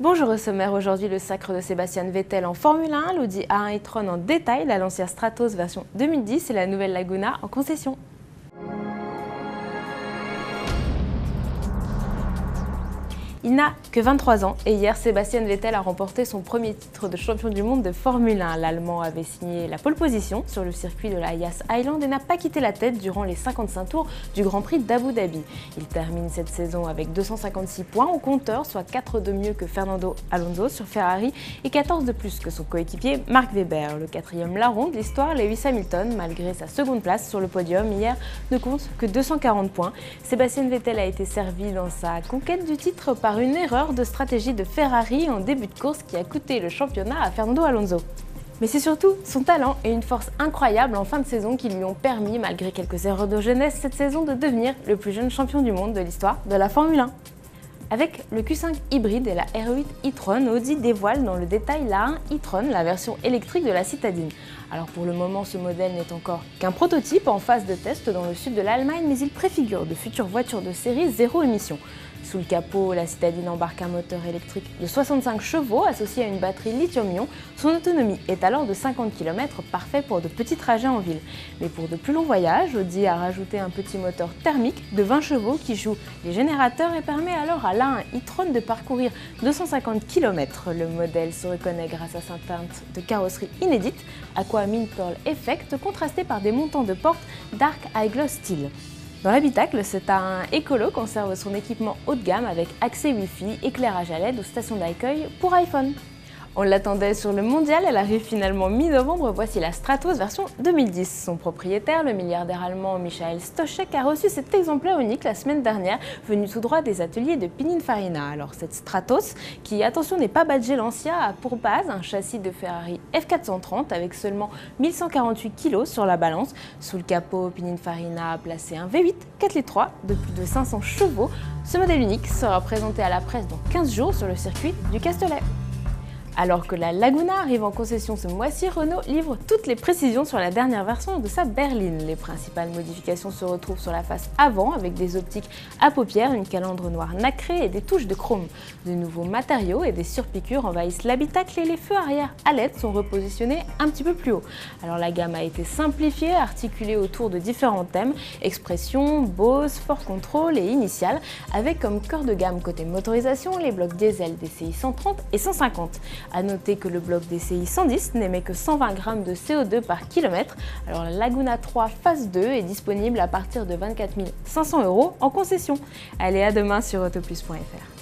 Bonjour au sommaire, aujourd'hui le sacre de Sebastian Vettel en Formule 1, l'Audi A1 e-tron en détail, la Lancia Stratos version 2010 et la nouvelle Laguna en concession. Il n'a que 23 ans et hier, Sebastian Vettel a remporté son premier titre de champion du monde de Formule 1. L'Allemand avait signé la pole position sur le circuit de la Yas Island et n'a pas quitté la tête durant les 55 tours du Grand Prix d'Abu Dhabi. Il termine cette saison avec 256 points au compteur, soit 4 de mieux que Fernando Alonso sur Ferrari et 14 de plus que son coéquipier Mark Webber. Le quatrième larron de l'histoire, Lewis Hamilton, malgré sa seconde place sur le podium hier, ne compte que 240 points. Sébastien Vettel a été servi dans sa conquête du titre par une erreur de stratégie de Ferrari en début de course qui a coûté le championnat à Fernando Alonso. Mais c'est surtout son talent et une force incroyable en fin de saison qui lui ont permis, malgré quelques erreurs de jeunesse cette saison, de devenir le plus jeune champion du monde de l'histoire de la Formule 1. Avec le Q5 hybride et la R8 e-tron, Audi dévoile dans le détail la A1 e-tron, la version électrique de la citadine. Alors pour le moment, ce modèle n'est encore qu'un prototype en phase de test dans le sud de l'Allemagne, mais il préfigure de futures voitures de série zéro émission. Sous le capot, la citadine embarque un moteur électrique de 65 chevaux associé à une batterie lithium-ion. Son autonomie est alors de 50 km, parfait pour de petits trajets en ville. Mais pour de plus longs voyages, Audi a rajouté un petit moteur thermique de 20 chevaux qui joue les générateurs et permet alors à l'A1 e-tron de parcourir 250 km. Le modèle se reconnaît grâce à sa teinte de carrosserie inédite, Aqua Mint Pearl Effect, contrastée par des montants de porte Dark High Gloss Steel. Dans l'habitacle, cet A1 écolo conserve son équipement haut de gamme avec accès Wi-Fi, éclairage à LED ou station d'accueil pour iPhone. On l'attendait sur le mondial, elle arrive finalement mi-novembre, voici la Stratos version 2010. Son propriétaire, le milliardaire allemand Michael Stoschek, a reçu cet exemplaire unique la semaine dernière, venu tout droit des ateliers de Pininfarina. Alors cette Stratos, qui attention n'est pas badgée Lancia, a pour base un châssis de Ferrari F430 avec seulement 1148 kg sur la balance. Sous le capot, Pininfarina a placé un V8 4,3 litres de plus de 500 chevaux. Ce modèle unique sera présenté à la presse dans 15 jours sur le circuit du Castellet. Alors que la Laguna arrive en concession ce mois-ci, Renault livre toutes les précisions sur la dernière version de sa berline. Les principales modifications se retrouvent sur la face avant avec des optiques à paupières, une calandre noire nacrée et des touches de chrome. De nouveaux matériaux et des surpiqûres envahissent l'habitacle et les feux arrière à LED sont repositionnés un petit peu plus haut. Alors la gamme a été simplifiée, articulée autour de différents thèmes, Expression, Bose, Fort Control et Initial, avec comme cœur de gamme côté motorisation les blocs diesel DCI 130 et 150. A noter que le bloc DCI 110 n'émet que 120 g de CO2 par kilomètre. Alors la Laguna 3 phase 2 est disponible à partir de 24 500 € en concession. Allez, à demain sur autoplus.fr.